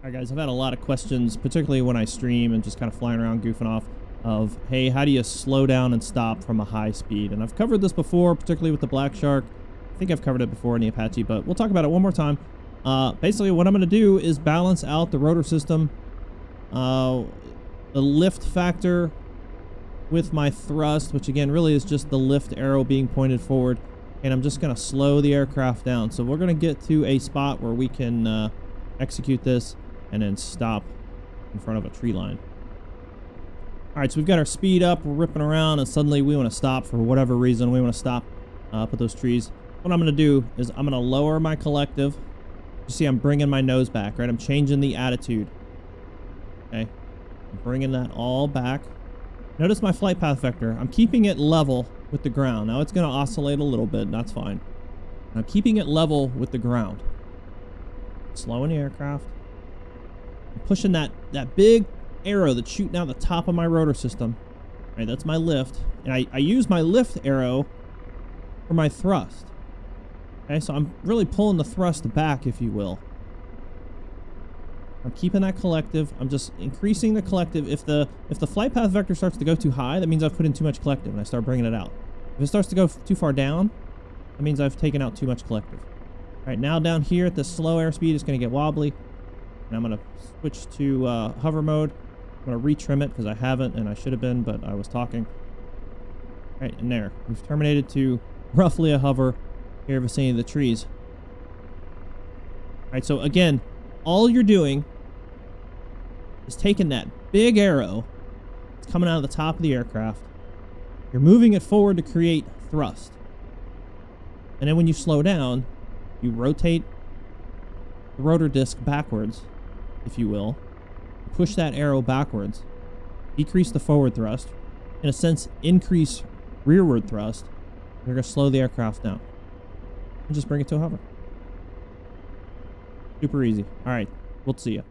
Alright guys, I've had a lot of questions, particularly when I stream and just kind of flying around goofing off, of, hey, how do you slow down and stop from a high speed? And I've covered this before, particularly with the Black Shark. I think I've covered it before in the Apache, but we'll talk about it one more time. Basically, what I'm going to do is balance out the rotor system, the lift factor with my thrust, which again really is just the lift arrow being pointed forward, and I'm just going to slow the aircraft down. So we're going to get to a spot where we can execute this and then stop in front of a tree line. Alright, so we've got our speed up, we're ripping around, and suddenly we want to stop for whatever reason. We want to stop up at those trees. What I'm going to do is I'm going to lower my collective. You see I'm bringing my nose back, right? I'm changing the attitude. Okay, I'm bringing that all back. Notice my flight path vector. I'm keeping it level with the ground. Now it's going to oscillate a little bit, and that's fine. I'm keeping it level with the ground. Slowing the aircraft. I'm pushing that big arrow that's shooting out the top of my rotor system. All right, that's my lift. And I use my lift arrow for my thrust. Okay, so I'm really pulling the thrust back, if you will. I'm keeping that collective. I'm just increasing the collective. If the flight path vector starts to go too high, that means I've put in too much collective and I start bringing it out. If it starts to go too far down, that means I've taken out too much collective. All right, now down here at the slow airspeed, it's going to get wobbly. And I'm going to switch to hover mode. I'm going to retrim it because I haven't, and I should have been, but I was talking. All right, and there. We've terminated to roughly a hover here in the vicinity of the trees. All right, so again, all you're doing is taking that big arrow that's coming out of the top of the aircraft. You're moving it forward to create thrust. And then when you slow down, you rotate the rotor disc backwards, if you will. Push that arrow backwards. Decrease the forward thrust. In a sense, increase rearward thrust. You're going to slow the aircraft down. And just bring it to a hover. Super easy. All right, we'll see you.